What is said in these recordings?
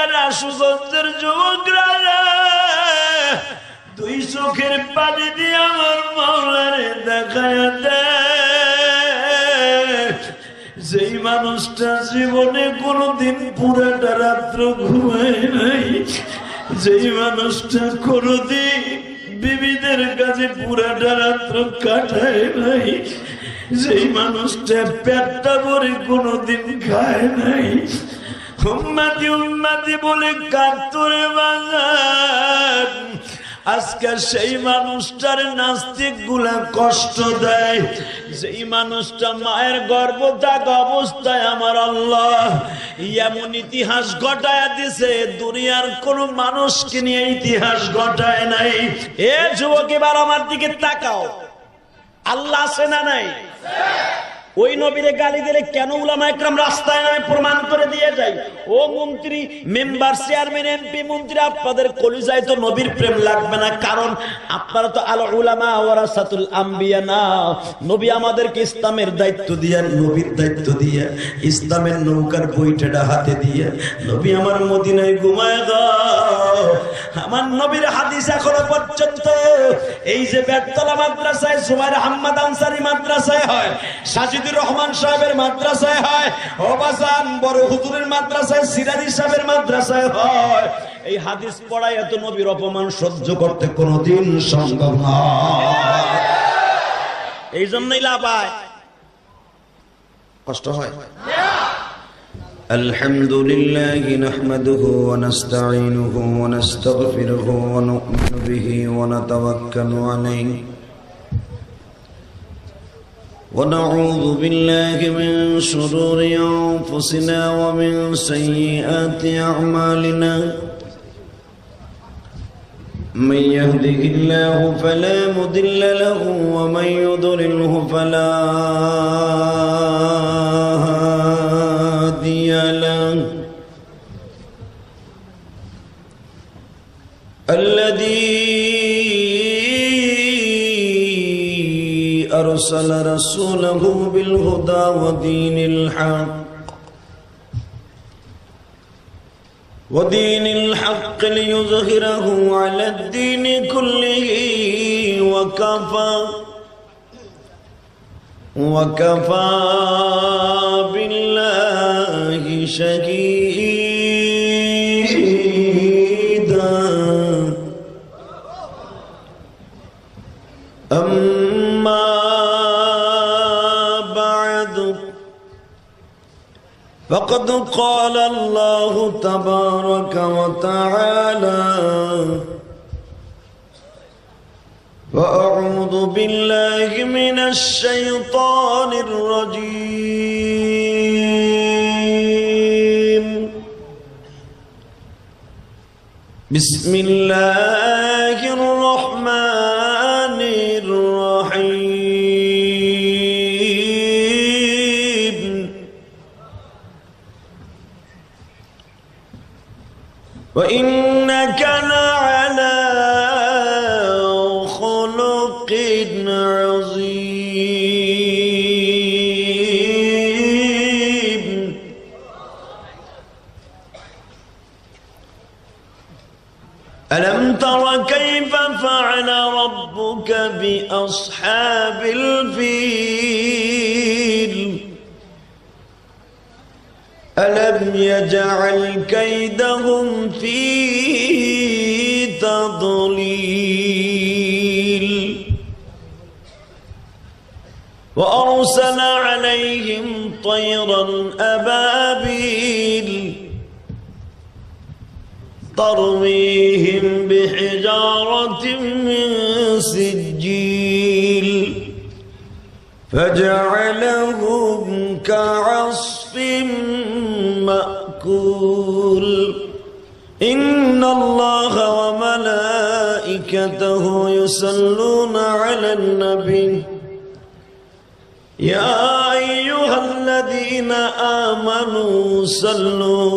ব্রাহ্মণবাড়িয়ার সুগন্ধের যুবকরা দুই চোখের পানি দিয়ে আমার মাওলারে দেখায় দেয়। যেই মানুষটা জীবনে কোনোদিন পুরাটা রাত্র ঘুমায় নাই, যেই মানুষটা কোনোদিন বিবিদের কাছে পুরাটা রাত্র কাটায় নাই, যেই মানুষটা পেটটা ভরে কোনোদিন খায় নাই, উম্মতি উম্মতি বলে কাতরে বাজার, আজকে সেই মানুষটার নাস্তিক গুলা কষ্ট দেয়। যেই মানুষটা মায়ের গর্ভ থাকা অবস্থায় আমার আল্লাহ এমন ইতিহাস ঘটায় দিছে, দুনিয়ার কোন মানুষকে নিয়ে ইতিহাস ঘটায় নাই। এ যুবক, এবার আমার দিকে তাকাও, আল্লাহ আছে না নাই? ওই নবীরে গালি দিলে কেন উলামা একরাম রাস্তায় নামে প্রমাণ করে দিয়ে যায়? ও মন্ত্রী, মেম্বার, চেয়ারম্যান, এমপি, মন্ত্রী, আপনাদের কলিজায় তো নবীর প্রেম লাগবে না, কারণ আপনারা তো আল উলামা ওয়ারাসাতুল আম্বিয়া না। নবী আমাদেরকে ইসলামের দায়িত্ব দিয়ে, নবীর দায়িত্ব দিয়ে, ইসলামের নৌকার বইটা হাতে দিয়ে নবী আমার মদিনায় ঘুমায় দাও। আমার নবীর হাদিস এখনো পর্যন্ত এই যে বেতলা মাদ্রাসায়, জুবাইর আহমদ আনসারী মাদ্রাসায় হয়, সাজিদুর রহমান সাহেবের মাদ্রাসায় হয়, ওবাজান বড় হুজুরের মাদ্রাসায়, সিরাজি সাহেবের মাদ্রাসায় হয়। এই হাদিস পড়ায় এত নবীর অপমান সহ্য করতে কোনোদিন সম্ভব না। এই জন্যই লাভ হয়, কষ্ট হয়। الحمد لله نحمده ونستعينه ونستغفره ونؤمن به ونتوكل عليه ونعوذ بالله من شرور أنفسنا ومن سيئات أعمالنا من يهده الله فلا مضل له ومن يضلله فلا هادي له الذي أرسل رسوله بالهدى ودين الحق ليظهره على الدين كله وكفى بالله شهيدا. أما بعد فقد قال الله تبارك وتعالى: وأعوذ بالله من الشيطان الرجيم. بسم الله الرحمن الرحيم. وإنك لعلى خلق عظيم. ألم تر كيف فعل ربك بأصحاب الفيل؟ ألم يجعل كيدهم في تضليل وأرسل عليهم طيرا أبابيل ترميهم بحجارة من سجيل فجعلهم كعصف مأكول. إن الله وملائكته يصلون على النبي يا أيها الذين آمنوا صلوا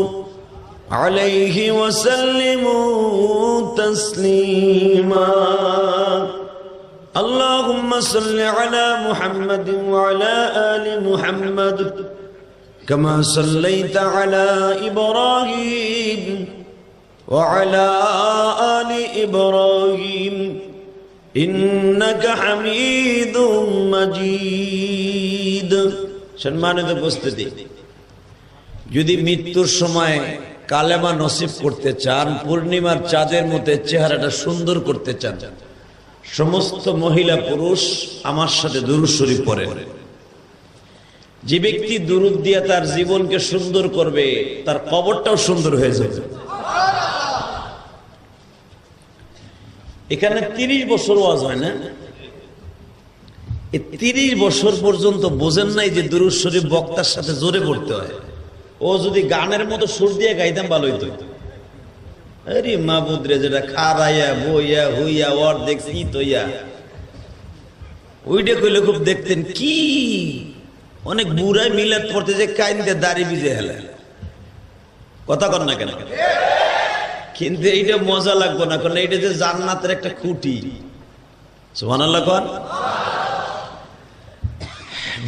عليه وسلموا تسليما. اللهم صل على محمد وعلى آل محمد كما صليت على إبراهيم وعلى آل إبراهيم إنك حميد مجيد সম্মানিত উপস্থিতি, যদি মৃত্যুর সময় কালেমা নসিব করতে চান, পূর্ণিমার চাঁদের মতো চেহারাটা সুন্দর করতে চান, সমস্ত মহিলা পুরুষ আমার সাথে দুরূদ শরীফ পড়েন। যে ব্যক্তি দুরূদ দিয়ে তার জীবনকে সুন্দর করবে, তার কবরটাও সুন্দর হয়ে যাবে। এখানে 30 বছর ওয়াজ হয় না? 30 বছর পর্যন্ত বোঝেন নাই যে দুরূদ শরীফ বক্তার সাথে জোরে পড়তে হয়। ও যদি গানের মতো সুর দিয়ে গাইতাম ভালো হইতো। আরে মাহবুদ রে, যেটা খারাইয়া বইয়া হইয়া ওর দেখছি তইয়া, ওইটা কইলে খুব দেখতেন কি অনেক বুড়াই মিলাদ পড়তে যে কাইন্দে দাড়ি ভিজে হেলে, কথা কর না কেন? কিন্তু এইটা মজা লাগবো না, কারণ এইটা যে জান্নাতের একটা খুঁটি। সুবহানাল্লাহ কোন।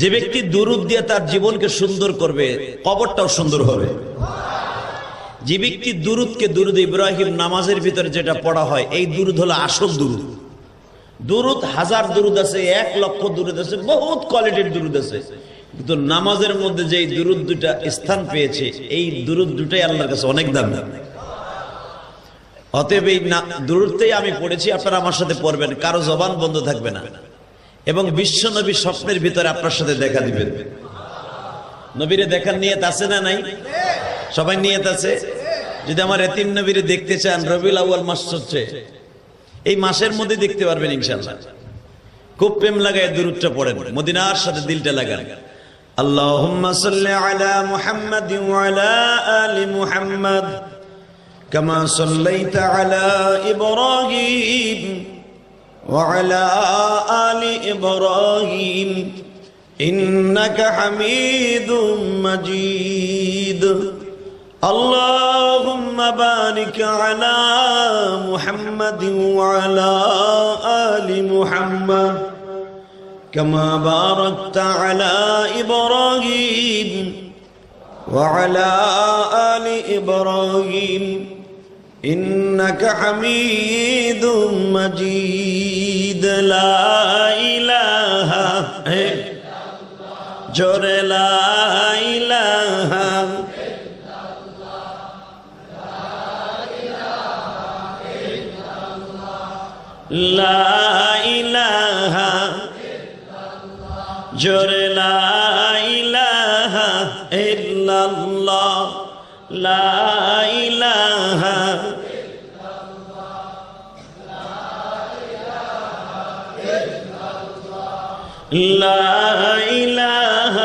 যে ব্যক্তি দুরূদ দিয়ে তার জীবনকে সুন্দর করবে, কবরটাও সুন্দর হবে। যে ব্যক্তি দুরূদকে দুরূদ ইব্রাহিম নামাজের ভিতরে যেটা পড়া হয়, এই দুরূদ হলো আসল দুরূদ। দুরূদ হাজার দুরূদ আছে, 1 লক্ষ দুরূদ আছে, বহুত কোয়ালিটির দুরূদ আছে, কিন্তু নামাজের মধ্যে যে দুরূদ দুটা স্থান পেয়েছে, এই দুরূদ দুটাই আল্লাহর কাছে অনেক দামি। অতএব এই দুরূদটাই আমি পড়েছি, আপনারা আমার সাথে পড়বেন, কারো জবান বন্ধ থাকবে না। এবং বিশ্ব নবী স্বপ্নের ভিতরে আপনার সাথে দেখা দিবেন। নবীরে দেখার নিয়ত আছে না নাই? সবাই নিয়ত আছে। যদি আমার এতিম নবীরে দেখতে চান, রবিউল আউয়াল মাস চলছে, এই মাসের মধ্যে দেখতে পারবেন ইনশাআল্লাহ। খুব প্রেম লাগায় দুরূদটা পড়েন, মদিনার সাথে দিলটা লাগান। আল্লাহুম্মা সাল্লি আলা মুহাম্মাদিন ওয়া আলা আলি মুহাম্মাদ কামা সাল্লাইতা আলা ইব্রাহিম وعلى آل إبراهيم إنك حميد مجيد اللهم بارك على محمد وعلى آل محمد كما باركت على إبراهيم وعلى آل إبراهيم إنك حميد مجيد لا إله إلا الله جور لا إله إلا الله لا إله إلا الله جور لا إله إلا الله لا إله لا إله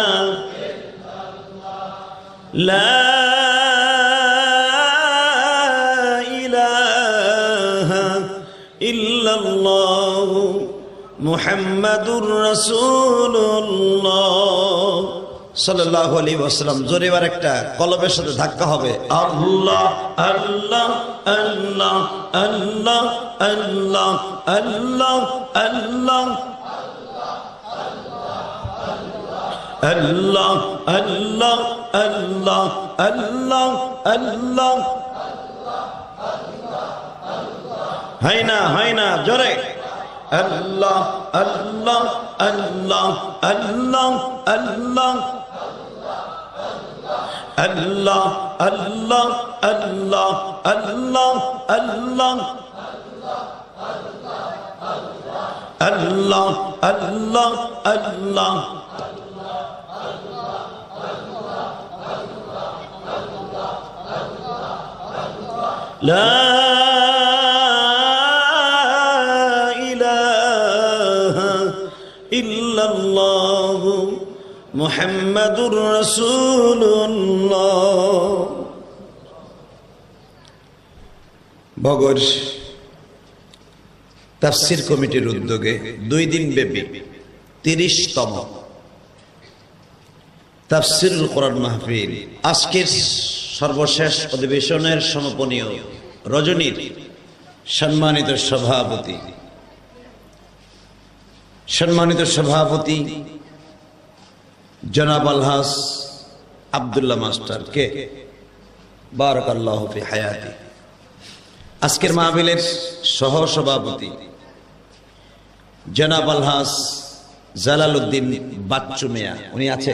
لا إله إلا الله محمد رسول الله সাল্লাল্লাহু আলাইহি ওয়াসাল্লাম। জোরে এবার একটা কলবের সাথে ধাক্কা হবে। আল্লাহ আল্লাহ আল্লাহ আল্লাহ আল্লাহ আল্লাহ আল্লাহ আল্লাহ আল্লাহ আল্লাহ আল্লাহ আল্লাহ হয় না জোরে আল্লাহ আল্লাহ আল্লাহ আল্লাহ আল্লাহ আল্লাহ আল্লাহ আল্লাহ আল্লাহ আল্লাহ আল্লাহ আল্লাহ আল্লাহ لا إله إلا الله محمد رسول الله। বগর তাফসীর কমিটির উদ্যোগে 2 দিন ব্যাপী 30তম তাফসীরুল কোরআন মাহফিল, আজকের সর্বশেষ অধিবেশনের সমাপনীয় রজনীর সম্মানিত সভাপতি জনাব আলহাজ আব্দুল্লাহ মাস্টার কে, বারাকাল্লাহু ফি হায়াতি। আজকের মাহফিলের সহ সভাপতি জনাব আলহাজ জালালউদ্দিন বাচ্চু মিয়া, উনি আছে,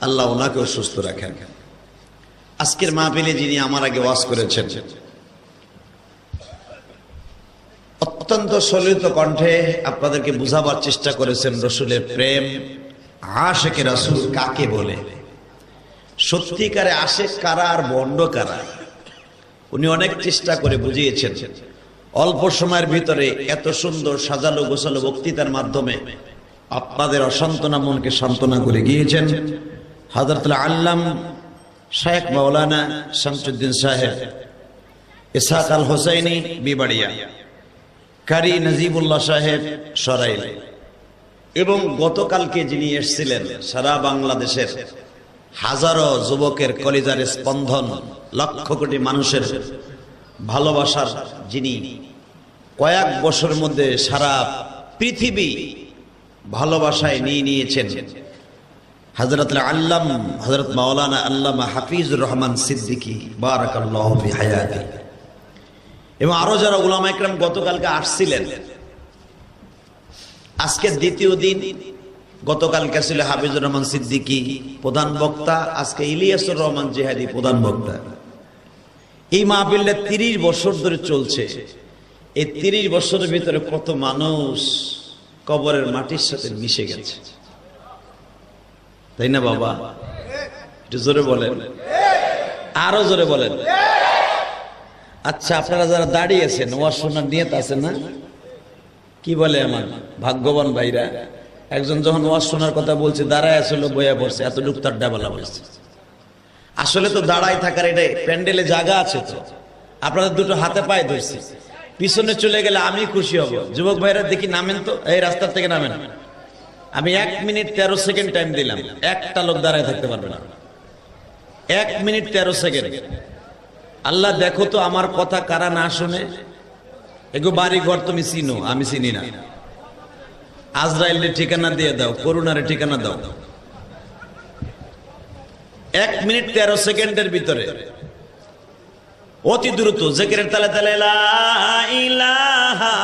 আল্লাহ ওনাকেও সুস্থ রাখেন। আজকের মাহফিলে যিনি আমার আগে ওয়াজ করেছেন, অত্যন্ত সলিত কণ্ঠে আপনাদেরকে বুঝাবার চেষ্টা করেছেন রসুলের প্রেম, আশেকে রাসূল কাকে বলে, সত্যিকারে আশেক কারা আর বন্ড কারা, উনি অনেক চেষ্টা করে বুঝিয়েছেন। অল্প সময়ের ভিতরে এত সুন্দর সাজালো গোছালো বক্তৃতার মাধ্যমে আপনাদের অসান্ত্বনা মনকে সান্ত্বনা করে গিয়েছেন। হযরতুল আল্লাম শেখ মাওলানা শামসুদ্দিন সাহেব ইসহাক আল হোসাইনি বিবাড়িয়া, কারি নজিবুল্লাহ সাহেব সরাইল, এবং গতকালকে যিনি এসেছিলেন সারা বাংলাদেশের হাজারো যুবকের কলিজার স্পন্দন, লক্ষ কোটি মানুষের ভালোবাসার যিনি কয়েক বছরের মধ্যে সারা পৃথিবী ভালোবাসায় নিয়ে নিয়েছেন, হযরতুল আল্লাম হযরত মাওলানা আল্লামা হাফিজুর রহমান সিদ্দিকী বারাকাল্লাহু ফি হায়াতি, এবং আরো যারা উলামা ইকরাম গতকালকে আসছিলেন। আজকে দ্বিতীয় দিন, গতকালকে ছিল হাফিজুর রহমান সিদ্দিকী প্রধান বক্তা, আজকে ইলিয়াসুর রহমান জিহাদি প্রধান বক্তা। এই মাহফিলটা 30 বছর ধরে চলছে। এই 30 বছরের ভিতরে কত মানুষ কবরের মাটির সাথে মিশে গেছে, তাই না বাবা? একটু জোরে বলেন, আরো জোরে বলেন। আচ্ছা, আপনারা যারা দাঁড়িয়েছেন ওয়াজ শোনার নিয়ত আছে না? কি বলে আমার ভাগ্যবান ভাইরা, একজন যখন ওয়াজ শোনার কথা বলছে দাঁড়ায় আসলে বইয়া পড়ছে, এতটুকু তার ডাবলা বলছে। আসলে তো দাঁড়াই থাকার এটা প্যান্ডেলে জায়গা আছে, তো আপনাদের দুটো হাতে পায়ে ধরছি, পিছনে চলে গেলে আমি খুশি হব। যুবক ভাইরা দেখি নামেন তো, এই রাস্তা থেকে নামেন। আমি 1 মিনিট 13 সেকেন্ড টাইম দিলাম, একটা লোক দাঁড়ায় থাকতে পারবে না। 1 মিনিট 13 সেকেন্ড। আল্লাহ দেখো তো আমার কথা কারা না শুনে। এগো বাড়ি ঘর তুমি চিনো, আমি চিনি না। আজরাইলের ঠিকানা দিয়ে দাও, করুণারে ঠিকানা দাও। 1 মিনিট 13 সেকেন্ডের ভিতরে অতি দ্রুত জিকিরের তালে তালে লা ইলাহা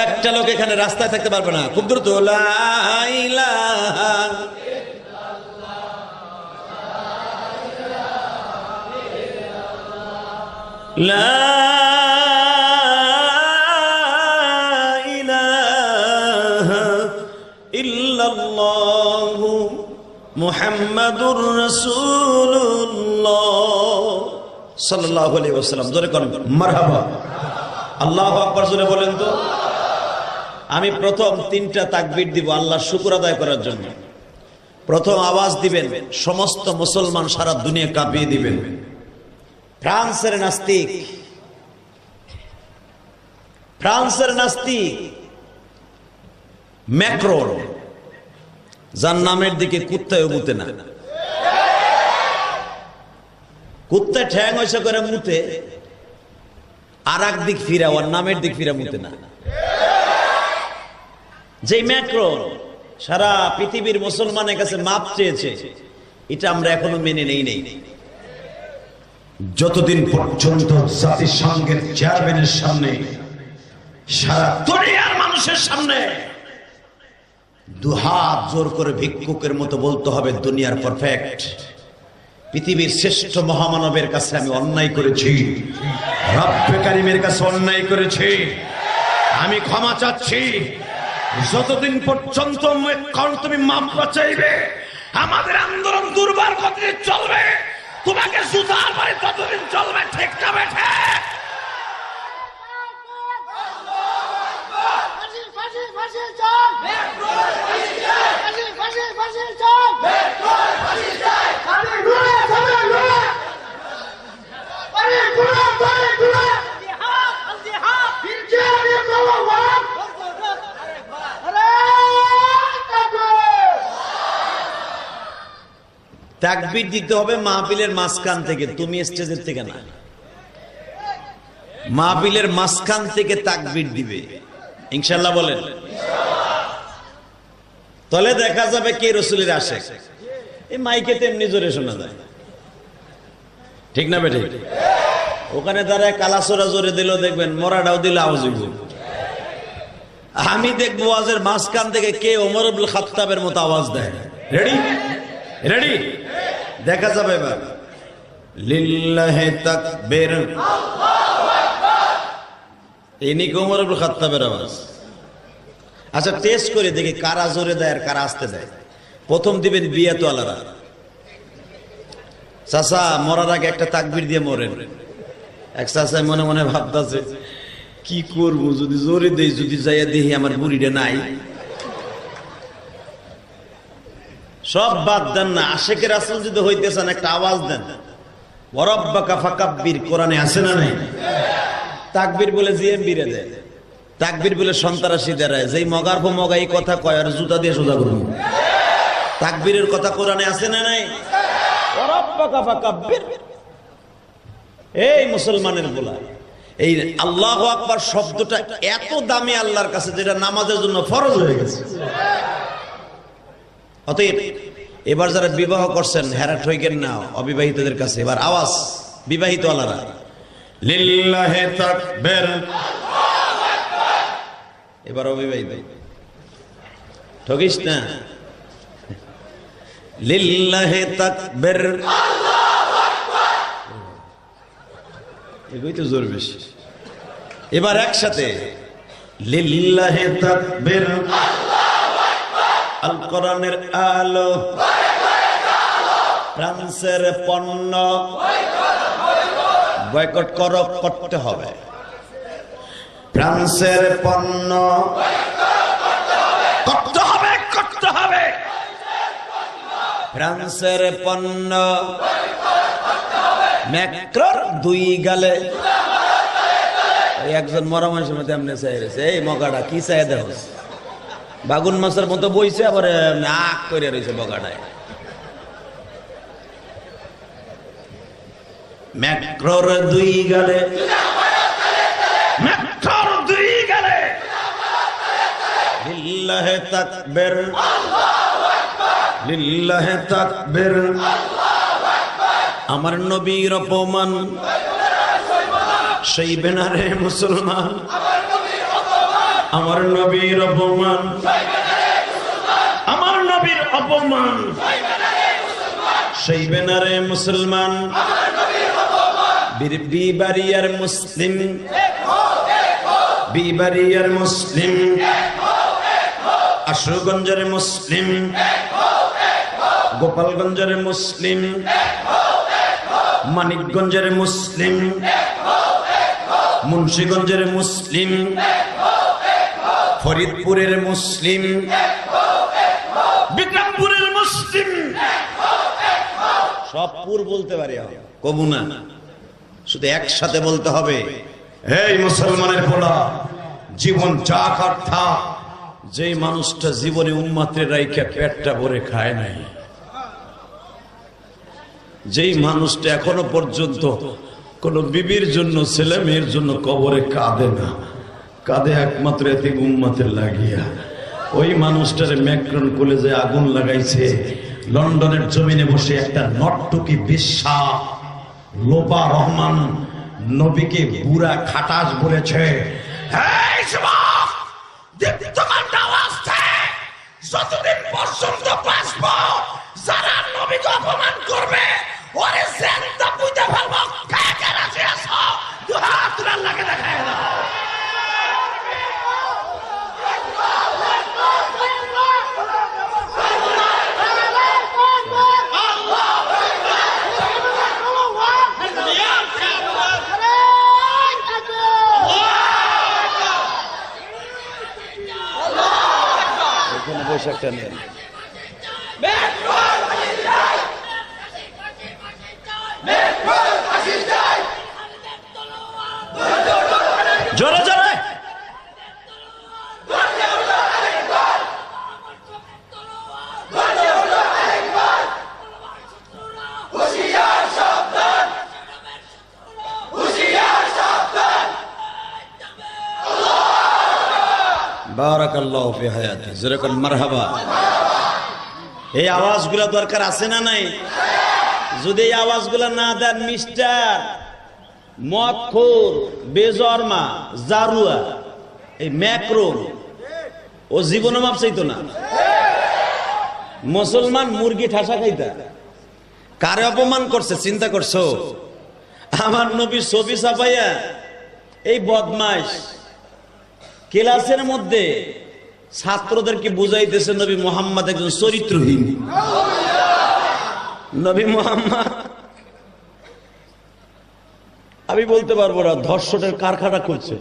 একটা লোক এখানে রাস্তায় থাকতে পারবে না, খুব দ্রুত লা ইলাহা লা ইলাহা ইল্লাল্লাহু মুহাম্মাদুর রাসূলুল্লাহ সাল্লাল্লাহু আলাইহি ওয়াসাল্লাম। জোরে করুন মারহাবা, আল্লাহু আকবার জোরে বলেন তো। আমি প্রথম 3টা তাকবীর দিব আল্লাহর শুকর আদায় করার জন্য। প্রথম আওয়াজ দিবেন, সমস্ত মুসলমান সারা দুনিয়া কাঁপিয়ে দিবেন। ফ্রান্সের নাস্তিক ম্যাক্রন, যার নামের দিকে কুত্তায় মুতে না, কুত্তা ঠ্যাং হইসা করে মুতে, আর এক দিক ফিরা, ওর নামের দিক ফিরা মুতে না। যে ম্যাক্রন সারা পৃথিবীর মুসলমানের কাছে মাপ চেয়েছে, এটা আমরা এখনো মেনে নেই। যতদিন পর্যন্ত জাতিসংঘের চেয়ারম্যানের সামনে, সারা দুনিয়ার মানুষের সামনে দুহাত জোর করে ভিক্ষুকের মতো বলতে হবে দুনিয়ার পারফেক্ট, পৃথিবীর শ্রেষ্ঠ মহামানবের কাছে আমি অন্যায় করেছি, রব্বে কারিমের কাছে অন্যায় করেছি, আমি ক্ষমা চাচ্ছি। যতদিন পর্যন্ত তুমি মাপ চাইবে, আমাদের আন্দোলন দুর্বার কতদিন চলবে, তোমাকে সুতার মারে ততদিন চলবে, ঠিক না বেঠে? তাকবীর দিতে হবে মাহফিলের মাঝখান থেকে, তুমি স্টেজের থেকে না। মাহফিলের মাঝখান থেকে তাকবীর দিবে। ইনশাআল্লাহ বলেন। তাহলে দেখা যাবে কে রাসূলের আশিক। এই মাইকে তেমনি জোরে শোনা যায়, ঠিক না বেঠিক? ওখানে দাঁড়ায় কালাসোরা জোরে দিল, দেখবেন মরাটাও দিল আওয়াজ হইব। আমি দেখবো ওয়াজের মাঝখান থেকে কে ওমর ইবনে খাত্তাবের মতো আওয়াজ দেয়। রেডি রেডি, দেখা যাবে এবার। লিল্লাহি তাকবীর, ইনি ওমর ইবনে খাত্তাবের আওয়াজ। আচ্ছা টেস্ট করে দেখি কারা জোরে দেয় আর কারা আসতে দেয়। প্রথম দিবেন বিয়াত আলারা। চাচা মরার আগে একটা তাকবীর দিয়ে মরেন। এক চাচা মনে মনে ভাবতেছে কি করবো, যদি জোরে দেই, যদি যাইয়া দেখি আমার বুড়িটা নাই। সব বাদ দেন না, আশিকে রাসূল যদি হইতেছেন একটা আওয়াজ দেন। ওয়ারাব্বাকা ফাকাব্বির, কোরআনে আছে না নাই? তাকবীর বলে জিএমবি রে দেয়, তাকবীর বলে সন্ত্রাসী দেয়। যেই মগার পর মগা এই কথা কয় আর জুতা দিয়ে সোজা করুন। তাকবীরের কথা কোরআনে আছে না নাই? ওয়ারাব্বাকা ফাকাব্বির। এই মুসলমানের বলা এই আল্লাহু আকবার শব্দটা এত দামি আল্লাহর কাছে, যেটা নামাজের জন্য ফরজ হয়ে গেছে। অতএব এবার যারা বিবাহ করছেন হ্যারাট হইকেন না অবিবাহিতদের কাছে। এবার আওয়াজ বিবাহিত আল্লাহরা, লিল্লাহি তাকবীর। এবার অবিবাহিত ঠকিস না, লিল্লাহি তাকবীর। এগুলোই তো জোর বেশি। এবার একসাথে লিল্লাহি তাকবীর। আল কোরআনের আলো, ফ্রান্সের পণ্য বয়কট করতে হবে। ফ্রান্সের পণ্য করতে হবে, করতে হবে। ফ্রান্সের পণ্য ম্যাক্রোর দুই গালে। একজন মরা মানুষের মধ্যে এমনি চাই রয়েছে, এই মগাটা কি চাই দেখ, বাগুন মাছের মতো বইছে, আবার আখ করে রয়েছে বগাটায়। ম্যাক্রোর দুই গালে, ম্যাক্রোর দুই গালে। লিল্লাহি তাকবীর, লিল্লাহি তাকবীর। আমার নবীর অপমান সইবে না রে মুসলমান, আমার নবীর অপমান, আমার নবীর অপমান সইবে না রে মুসলমান। বিবারিয়ার মুসলিম, বিবারিয়ার মুসলিম, আশুগঞ্জের মুসলিম, গোপালগঞ্জের মুসলিম, মানিকগঞ্জের মুসলিম, মুন্সিগঞ্জের মুসলিম, ফরিদপুরের মুসলিম, বিক্রমপুরের মুসলিম। সব পুর বলতে পারি, কবু না, শুধু একসাথে বলতে হবে। এই মুসলমানের পোলা, জীবন যা কথা, যেই মানুষটা জীবনে উম্মতের রাইখা পেটটা ভরে খায় নাই, যেই মানুষটা এখনো পর্যন্ত কোন বিবির জন্য, ছেলে মেয়ের জন্য কবরে কাঁদে না, কাঁদে একমাত্র এতে উম্মতের লাগিয়া, ওই মানুষটারে ম্যাক্রন কলেজে আগুন লাগাইছে। লন্ডনের জমিনে বসে একটা নটটুকি বিশ্বা লোপা রহমান নবীকে বুড়া খাটাস বলেছে। যতদিন পর্যন্ত বাঁচব, যারা নবীকে অপমান করবে ওরে জিন্দা পুঁতে ফেলবো। কাকে রাজি আছো? দুই হাত তুলে আল্লাহকে দেখায় না। এখানে বৈশাখটা নেই। জোরে জোরে বারাকাল্লাহু ফি হায়াতি, যেরকম মারহাবা। এই আওয়াজগুলা দরকার আছে না নাই? যদি এই আওয়াজগুলা না দেন, মিস্টার মদখোর, বেজরমা, জারুয়া, এই ম্যাক্রোন, ও জীবনে মাপ চাইতো না। মুসলমান মুরগি ঠাসা খাইতা। কারে অপমান করছে চিন্তা করছো? আমার নবী ছবি ছাপাইয়া এই বদমাইশ ক্লাসের মধ্যে ছাত্রদেরকে বুঝাইতেছে নবী মুহাম্মদ একজন চরিত্রহীন। নবী মুহাম্মদ, আমি বলতে পারবো না ধর্ষণের কারখানা করছে।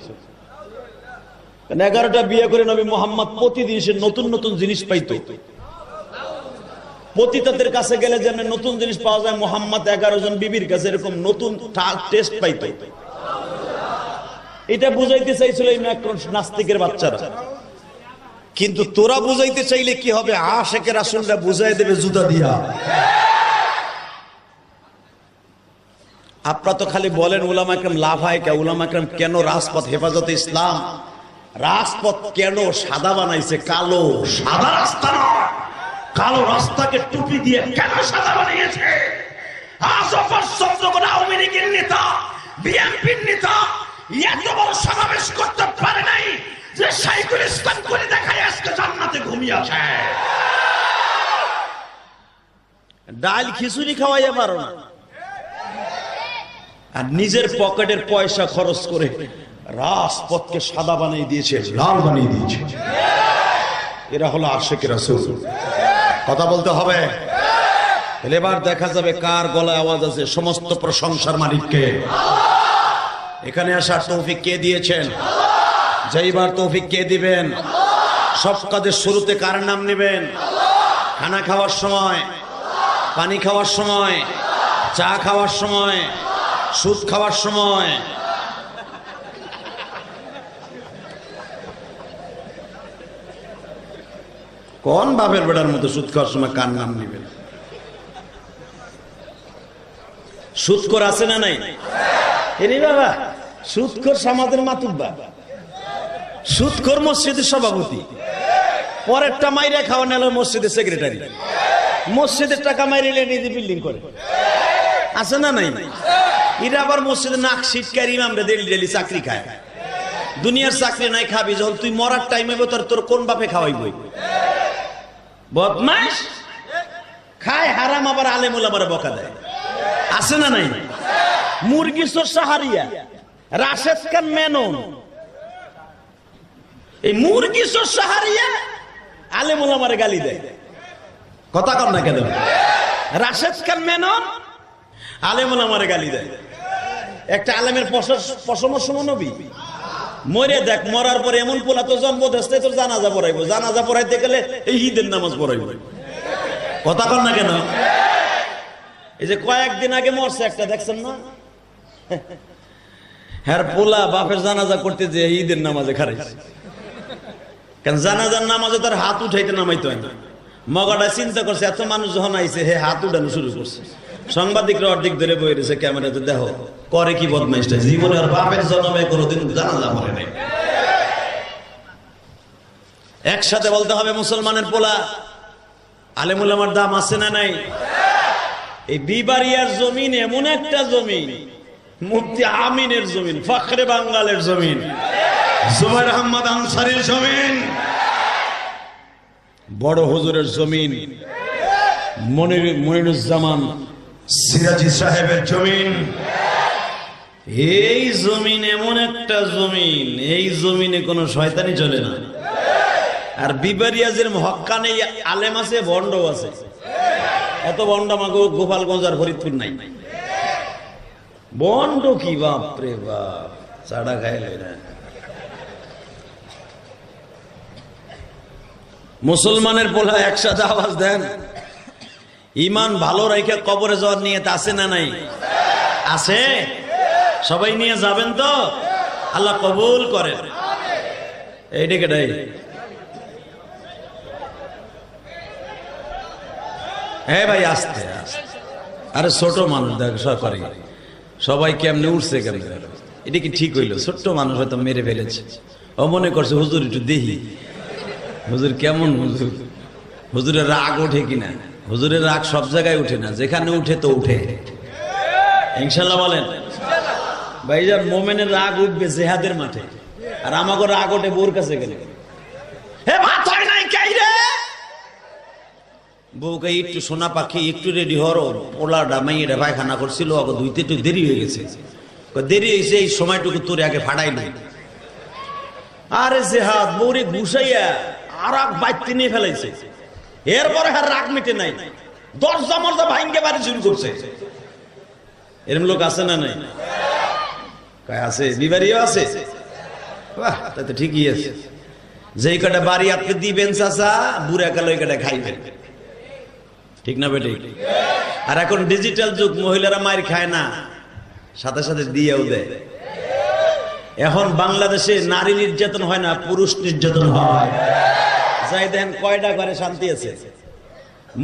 11টা বিয়ে করে নবী মুহাম্মদ প্রতিদিন সে নতুন নতুন জিনিস পাইতো। পতিতাদের কাছে গেলে যেন নতুন জিনিস পাওয়া যায়, মুহাম্মদ 11 জন বিবির কাছে এরকম নতুন টেস্ট পাইতো। এটা বুঝাইতে চাইছিল এই ম্যাক্রন নাস্তিকের বাচ্চারা। কিন্তু তোরা বুঝাইতে চাইলে কি হবে? আশেকের রাসূলরা বুঝাই দেবে জুতা দিয়া। আপনারা তো খালি বলেন উলামা একরাম লাফায় কে, উলামা একরাম কেন রাজপথ হেফাজতে ইসলাম রাজপথ কেন সাদা বানাইছে? কালো সাদা রাস্তা নয়, কালো রাস্তাকে টুপি দিয়ে কেন সাদা বানিয়েছে? আজ পর্যন্ত কোন আওয়ামী লীগের নেতা, বিএনপির নেতা এত বড় সমাবেশ করতে পারে নাই যে শাইখুল ইসলাম করে দেখায় আজকে জান্নাতে ঘুমিয়ে আছে। ডাল খিচুড়ি খাওয়াইয়া পারো না, আর নিজের পকেটের পয়সা খরচ করে রাজপথকে সাদা বানিয়ে দিয়েছে, লাল বানিয়ে দিয়েছে। এরা হলো আশিক রাসূল। কথা বলতে হবে। এবার দেখা যাবে কার গলায় আওয়াজ আছে। সমস্ত প্রশংসার মালিককে। এখানে আসার তৌফিক কে দিয়েছেন? যাইবার তৌফিক কে দিবেন? সব কাজের শুরুতে কার নাম নেবেন? খানা খাওয়ার সময়, পানি খাওয়ার সময়, চা খাওয়ার সময়, সুদ খাওয়ার সময়। কোন বাপের বেটার মতো সুদ খাওয়ার সময় কার নাম নেবেন? সুদখোর আছে না নাই? এরে বাবা, সুদখোর সমাজের মাতুব্বা, সুদখোর মসজিদের সভাপতি, পরেরটা মাইরে খাওয়া নিল মসজিদের সেক্রেটারি, মসজিদের টাকা মাইরে নিজে বিল্ডিং করে। আছে না নাই? এরা আবার মসজিদে নাক সিটকার ইমামরা ডেলি চাকরি খায়। দুনিয়ার চাকরি নাই, খাবি যখন তুই মরার টাইম হবে তোর কোন বাপে খাওয়াইব? বদমাশ খায় হারাম, আবার আলেমুল আবার বকা দেয়। আছে না নাই? মুরগি চোর সাহারিয়া, রাশেদ খান মেনন, এই মুরগি চোর সাহারিয়া আলেমুল আমার গালি দেয়। কথা কর না কেন? রাশেদ খান মেনন আলেমুল আমার গালি দেয়। একটা আলেমের পশমের সময় নবী মরে দেখ, মরার পরে এমন পোলা তো জন্ম দেশে তোর জানাজা পড়াইবো, জানাজা পড়াইতে গেলে এই ঈদের নামাজ পড়াইবো। কথা কর না কেন? এই যে কয়েকদিন আগে মরছে একটা, দেখছেন না? হ্যাঁ, পোলা বাপের জানাজা করতে যে ঈদের নামাজে খারাইছে। কেন? জানাজার নামাজে তার হাত উঠাইতে নামাইতে হয় না। মগাটা চিন্তা করছে এত মানুষ যখন আইছে, হে হাত উঠানো শুরু করছে। সাংবাদিকরা অর্ধেক ধরে বই রয়েছে ক্যামেরাতে, দেখো করে কি বদমাইশটা, জীবনে আর বাপের জন্মে কোনোদিন জানাজা পড়ে নাই। একসাথে বলতে হবে মুসলমানের পোলা আলেমুল আমার দাম আছে না নাই? এই বিবাড়িয়ার জমিন এমন একটা জমিন, মুফতি আমিনের জমিন, ফখরে বাঙ্গালের জমিন, জুবাইর আহমদ আনসারীর জমিন, বড় হুজুরের জমিন, মনিরুজ্জামান সিরাজি সাহেবের জমিন। এই জমিন এমন একটা জমিন, এই জমিনে কোনো শয়তানি চলে না। আর বিবারিয়াজের হক্কানে আলেম আছে, ভণ্ড আছে। এত ভণ্ড আমাকে গোপালগঞ্জ আর ফরিদপুর নাই। ভণ্ড কি বাপ রে বাপ, চাড়া খাইলে না। মুসলমানের পোলা একসাথে আওয়াজ দেন। ইমান ভালো রেখে কবরে যাওয়ার নিয়ত আছে না নাই? আছে। সবাই নিয়ে যাবেন তো? আল্লাহ কবুল করেন। এইটাকে হ্যাঁ ভাই, আস্তে আস্তে। আরে ছোট মানুষ দেখ সরকারি সবাই কেমনে উঠছে, কেমনে এটা কি ঠিক হইলো? ছোট্ট মানুষ হয়তো মেরে ফেলেছে, ও মনে করছে হুজুর একটু দেখি হুজুর কেমন হুজুর? হুজুরের রাগ ওঠে কিনা? হুজুরের রাগ সব জায়গায় উঠে না, যেখানে উঠে তো উঠে। ইনশাল্লাহ বলেন ভাইজান, মোমেনের রাগ উঠবে জেহাদের মাঠে, আর আমাকে রাগ ওঠে বউর কাছে গেলে। হে ভাত হয় নাই কাই রে? বউকে একটু সোনা পাখি একটু রেডি হরো, পোলাটা মাইয়েরা পায়খানা করছিল, আগে ধুইতে একটু দেরি হয়ে গেছে। দেরি হয়েছে, এই সময়টুকু তোর আগে ফাটাই নাই। আরে জেহাদ বউরে ঘুষাইয়া আর বাইতে নিয়ে ফেলাইছে, এরপরে আর রাগ মিটে নাই, দরজা মরজা ভাঙ্গে বাড়ি শুরু করছে। এরকম লোক আছে না নাই? আছে, বিবারিও আছে। বাহ, তাতে ঠিকই আছে। যেই কটা বাড়ি আপনি দিবেন চাচা, বুড়া কালো ওই কটা খাইবেন, ঠিক না বেটি? আর এখন ডিজিটাল যুগ, মহিলারা মার খায় না, সাথে সাথে দিয়েও দেয়। এখন বাংলাদেশে নারী নির্যাতন হয় না, পুরুষ নির্যাতন হয়। যাই দেন কয়টা ঘরে শান্তি আছে?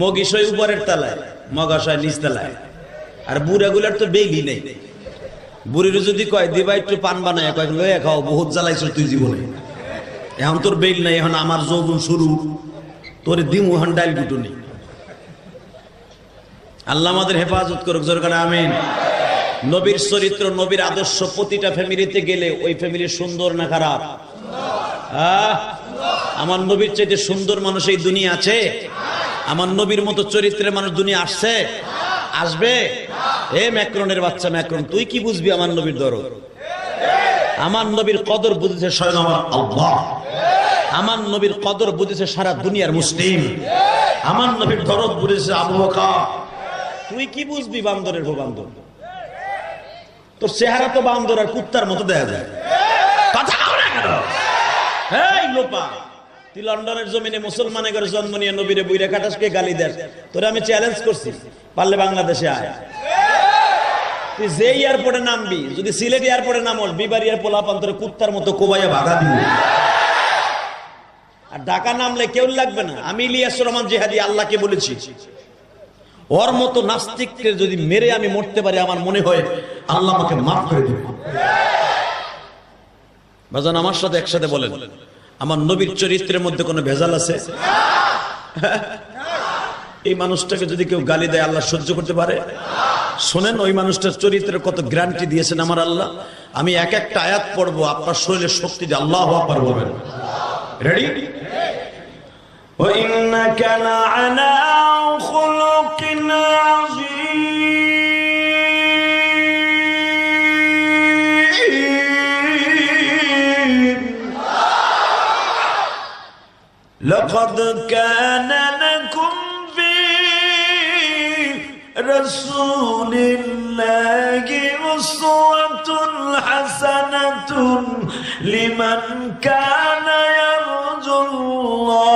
মগিসই উপরের তলায়, মগাশয় নিচ তলায়। আর বুড়াগুলার তো বেগই নেই। বুড়ির যদি কয় দিবা একটু পান বানায়, কয়েক লইয়া খাও, বহুত জ্বালাইছ তুই জীবনে, এখন তোর বেল নাই, এখন আমার যৌবন শুরু, তোর দিমু এখন ডাইল গুটুনি। আল্লাহ আমাদের হেফাজত করুক, জোরকার আমিন। নবীর চরিত্র, নবীর আদর্শ প্রতিটা ফ্যামিলিতে গেলে ওই ফ্যামিলি সুন্দর না খারাপ? আমার নবীর চাইতে সুন্দর মানুষ এই দুনিয়া আছে? আমার নবীর মতো চরিত্রের মানুষ দুনিয়া আসছে? আসবে? এ ম্যাক্রনের বাচ্চা ম্যাক্রন, তুই কি বুঝবি আমার নবীর দরদ? আমার নবীর কদর বুঝেছে স্বয়ং আমার আল্লাহ। আমার নবীর কদর বুঝেছে সারা দুনিয়ার মুসলিম। আমার নবীর দরদ বুঝেছে আবু বকর। তুই কি বুঝবি বান্দরের বান্দর? তোর চেহারা তো বান্দর আর কুত্তার মতো দেখা যায়। কথা বল না কেন? এই লোপা, তুই লন্ডনের জমিনে মুসলমানের ঘরে জন্ম নিয়ে নবীরে বুইরা কাটাসকে গালি দেস। তোরে আমি চ্যালেঞ্জ করছি, পারলে বাংলাদেশে আয়। তুই যে এয়ারপোর্টে নামবি, যদি সিলেট এয়ারপোর্টে নামস, বিবারিয়ার পোলাপান তোরে কুত্তার মতো কোবাইয়া ভাগা দিবি। আর ঢাকা নামলে কেউ লাগবে না। আমি ইলিয়াস রহমান জিহাদি আল্লাহকে বলেছি, ওর মতো নাস্তিককে যদি মেরে আমি মরতে পারি, আমার মনে হয় আল্লাহ আমাকে মাফ করে দেবে। বাজান আমার সাথে একসাথে বলেন, আমার নবীর চরিত্রের মধ্যে কোনো ভেজাল আছে? এই মানুষটাকে যদি কেউ গালি দেয়, আল্লাহ সহ্য করতে পারে? শোনেন, ওই মানুষটার চরিত্রের কত গ্যারান্টি দিয়েছেন আমার আল্লাহ। আমি এক একটা আয়াত পড়বো, আপনার শরীরের শক্তি দিয়ে আল্লাহু আকবার বলবেন। রেডি? وَإِنَّكَ لَعَلَى خُلُقٍ عَظِيمٍ لَقَدْ كَانَ لَكُمْ فِي رَسُولِ اللَّهِ أُسْوَةٌ حَسَنَةٌ لِمَنْ كَانَ يَرْجُو اللَّهَ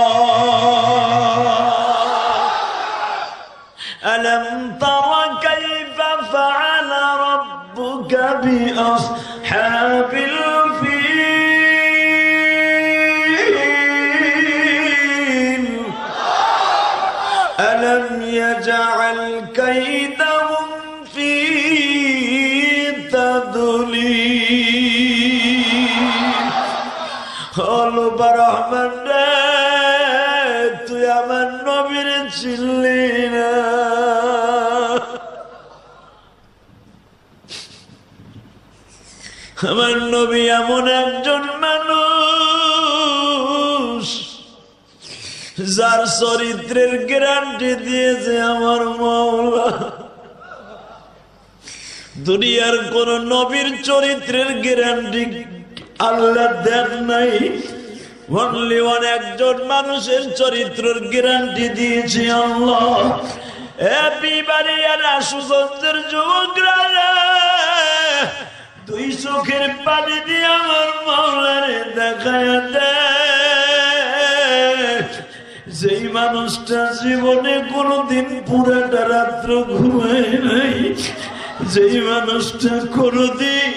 أَلَمْ تَرَ كَيْفَ فَعَلَ رَبُّكَ بِأَصْحَابِ الْفِيلِ أَلَمْ يَجْعَلْ كَيْدَهُمْ فِي تَضْلِيلٍ قالوا برحمن তুই আমার নবীর চিনলি না। আমার নবী এমন একজন মানুষ যার চরিত্রের গ্যারান্টি দিয়েছে আমার মাওলা। দুনিয়ার কোন নবীর চরিত্রের গ্যারান্টি আল্লাহ দেন নাই। অনলি ওয়ান একজন মানুষের চরিত্রের গ্যারান্টি দিয়েছে আল্লাহ। বিবারিয়ার সুগন্ধের যুবকরা, দুই চোখের পানি দিয়ে আমার মাওলারে দেখায় দেয়। যেই মানুষটা জীবনে কোনোদিন পুরাটা রাত্র ঘুমায় নাই, যেই মানুষটা কোনোদিন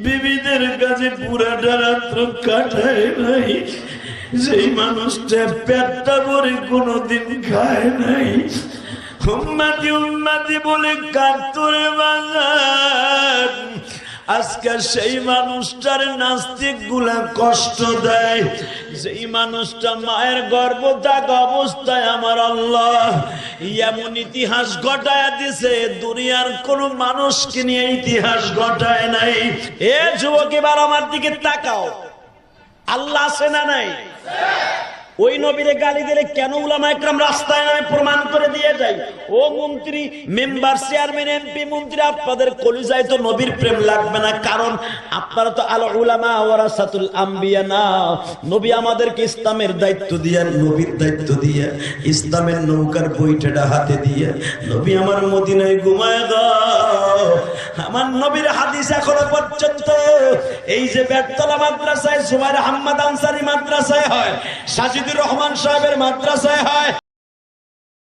বিবিদের কাছে পুরাটা রাত্র কাটায় নাই, যেই মানুষটা পেটটা ভরে কোনোদিন খায় নাই, উম্মতি উম্মতি বলে কাতরে বাজার আজকে সেই মানুষটার নাস্তিক গুলা কষ্ট দেয়, যেই মানুষটা মায়ের গর্ভ থাকা অবস্থায় আমার আল্লাহ এমন ইতিহাস ঘটায় দিছে, দুনিয়ার কোন মানুষকে নিয়ে ইতিহাস ঘটায় নাই। এ যুবক, এবার আমার দিকে তাকাও, আল্লাহ আছে না নাই? ওই নবীরে গালি দিলে কেন উলামা একরাম রাস্তায় নামে প্রমাণ করে দিয়ে যায়? ও মন্ত্রী, মেম্বার, চেয়ারম্যান, এমপি, মন্ত্রী, আপনাদের কলিজায় তো নবীর প্রেম লাগবে না, কারণ আপনারা তো আল উলামা ওয়ারাসাতুল আম্বিয়া না। নবী আমাদেরকে ইসলামের দায়িত্ব দিয়ে, নবীর দায়িত্ব দিয়ে, ইসলামের নৌকার বইটা হাতে দিয়ে নবী আমার মদিনায় ঘুমায় দাও। আমার নবীর হাদিস এখনো পর্যন্ত এই যে বেতলা মাদ্রাসায়, সুমাইর আহমদ আনসারী মাদ্রাসায় হয়, সাজিদুর রহমান সাহেবের মাদ্রাসায় হয়,